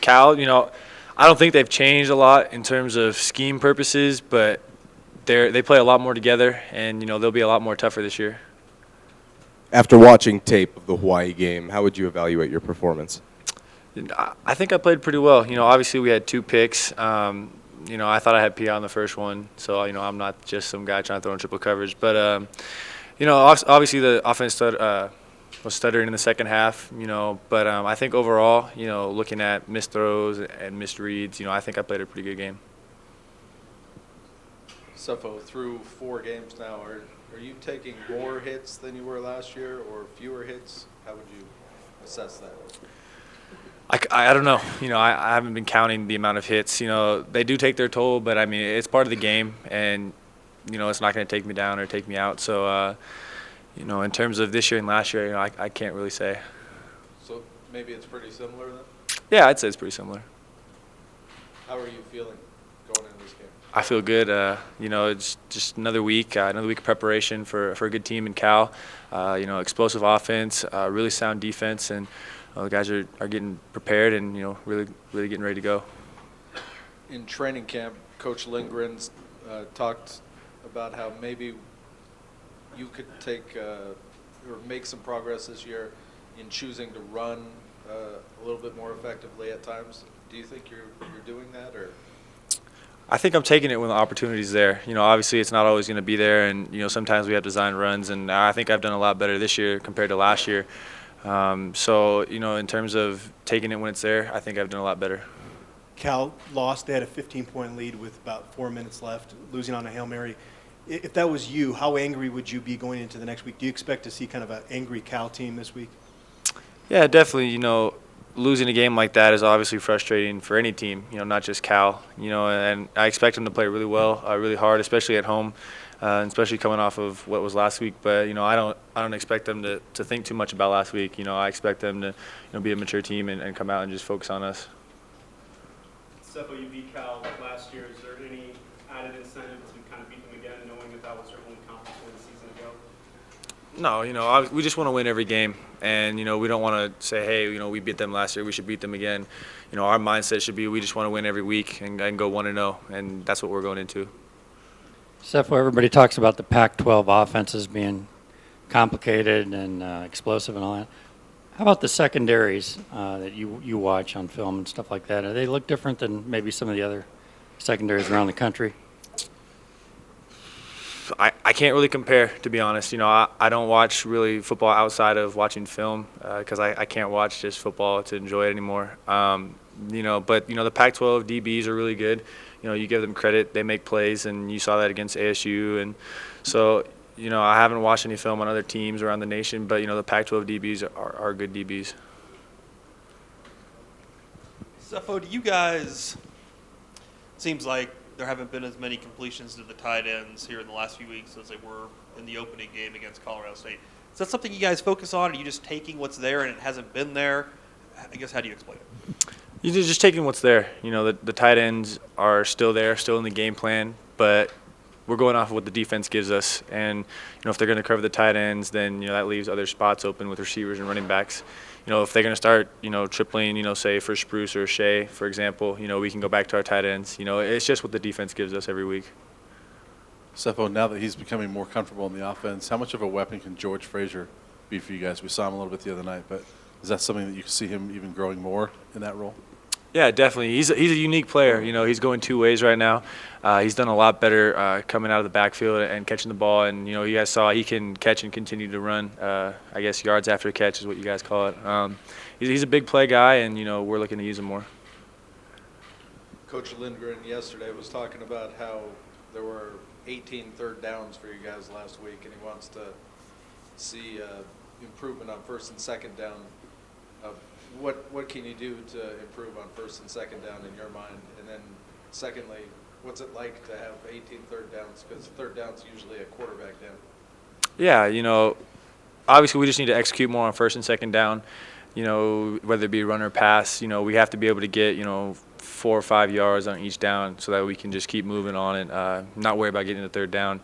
Cal, I don't think they've changed a lot in terms of scheme purposes, but they play a lot more together, and they'll be a lot more tougher this year. After watching tape of the Hawaii game, how would you evaluate your performance? I think I played pretty well. Obviously we had 2 picks. I thought I had PI on the first one, so I'm not just some guy trying to throw in triple coverage. But obviously the offense was stuttering in the second half. But I think overall, looking at missed throws and missed reads, I think I played a pretty good game. Sefo, through 4 games now, are you taking more hits than you were last year or fewer hits? How would you assess that? I don't know. I haven't been counting the amount of hits. They do take their toll, but I mean it's part of the game, and it's not going to take me down or take me out. So in terms of this year and last year, I can't really say. So maybe it's pretty similar then? Yeah, I'd say it's pretty similar. How are you feeling going into this game? I feel good. It's just another week of preparation for a good team in Cal. Explosive offense, really sound defense, and the guys are getting prepared and really getting ready to go. In training camp, Coach Lindgren's talked about how maybe you could take or make some progress this year in choosing to run a little bit more effectively at times. Do you think you're doing that, or? I think I'm taking it when the opportunity's there. Obviously it's not always going to be there, and sometimes we have design runs, and I think I've done a lot better this year compared to last year. So in terms of taking it when it's there, I think I've done a lot better. Cal lost. They had a 15-point lead with about 4 minutes left, losing on a Hail Mary. If that was you, how angry would you be going into the next week? Do you expect to see kind of an angry Cal team this week? Yeah, definitely. Losing a game like that is obviously frustrating for any team, not just Cal. And I expect them to play really well, really hard, especially at home, and especially coming off of what was last week. But I don't expect them to think too much about last week. I expect them to be a mature team and come out and just focus on us. Sefo, you beat Cal last year. Is there any added incentive to kind of beat them again, knowing that was their only conference win a season ago? No, we just want to win every game, and we don't want to say, hey, we beat them last year, we should beat them again. Our mindset should be we just want to win every week and go 1-0, and that's what we're going into. Sefo, everybody talks about the Pac-12 offenses being complicated and explosive and all that. How about the secondaries that you watch on film and stuff like that? Do they look different than maybe some of the other secondaries around the country? I can't really compare, to be honest. I don't watch really football outside of watching film because I can't watch just football to enjoy it anymore. But the Pac-12 DBs are really good. You give them credit, they make plays, and you saw that against ASU. And so, I haven't watched any film on other teams around the nation, but the Pac-12 DBs are good DBs. Sefo, do you guys? Seems like there haven't been as many completions to the tight ends here in the last few weeks as they were in the opening game against Colorado State. Is that something you guys focus on? Are you just taking what's there and it hasn't been there? I guess, how do you explain it? You're just taking what's there. The tight ends are still there, still in the game plan, but we're going off of what the defense gives us. And, if they're going to cover the tight ends, then, that leaves other spots open with receivers and running backs. If they're going to start, tripling, say for Spruce or Shea, for example, we can go back to our tight ends. It's just what the defense gives us every week. Sefo, now that he's becoming more comfortable in the offense, how much of a weapon can George Frazier be for you guys? We saw him a little bit the other night, but is that something that you can see him even growing more in that role? Yeah, definitely. He's a unique player. He's going 2 ways right now. He's done a lot better coming out of the backfield and catching the ball. And, you guys saw he can catch and continue to run. I guess yards after catch is what you guys call it. He's a big play guy, and, we're looking to use him more. Coach Lindgren yesterday was talking about how there were 18 third downs for you guys last week, and he wants to see improvement on first and second down. What can you do to improve on first and second down in your mind? And then secondly, what's it like to have 18 third downs? Because third down's usually a quarterback down. Yeah, obviously we just need to execute more on first and second down, whether it be run or pass. We have to be able to get, 4 or 5 yards on each down so that we can just keep moving on and not worry about getting the third down.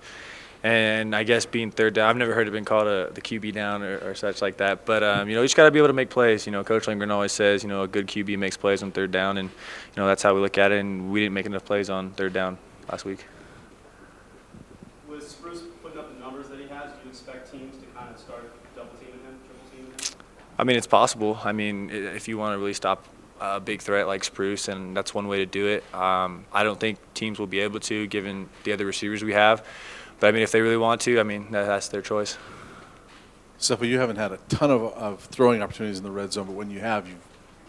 And I guess being third down, I've never heard it been called the QB down or such like that. But, you know, you just got to be able to make plays. You know, Coach Lindgren always says, you know, a good QB makes plays on third down. And, you know, that's how we look at it. And we didn't make enough plays on third down last week. With Spruce putting up the numbers that he has, do you expect teams to kind of start double teaming him, triple teaming him? I mean, it's possible. I mean, if you want to really stop a big threat like Spruce, and that's one way to do it. I don't think teams will be able to, given the other receivers we have. But, I mean, if they really want to, I mean, that's their choice. Sefo, you haven't had a ton of throwing opportunities in the red zone, but when you have, you've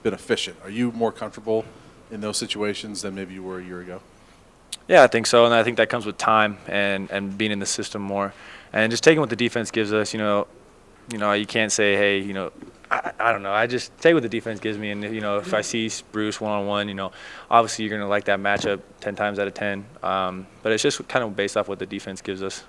been efficient. Are you more comfortable in those situations than maybe you were a year ago? Yeah, I think so, and I think that comes with time and being in the system more. And just taking what the defense gives us, you know, you can't say, hey, you know, I don't know. I just take what the defense gives me, and, you know, if I see Bruce one-on-one, you know, obviously you're going to like that matchup 10 times out of 10. But it's just kind of based off what the defense gives us.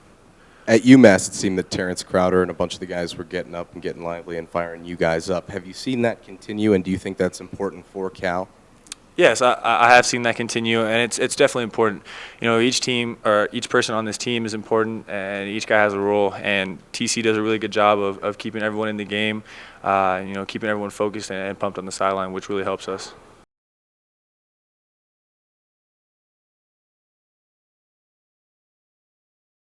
At UMass, it seemed that Terrence Crowder and a bunch of the guys were getting up and getting lively and firing you guys up. Have you seen that continue, and do you think that's important for Cal? Yes, I have seen that continue, and it's definitely important. You know, each team or each person on this team is important, and each guy has a role. And TC does a really good job of keeping everyone in the game, you know, keeping everyone focused and pumped on the sideline, which really helps us.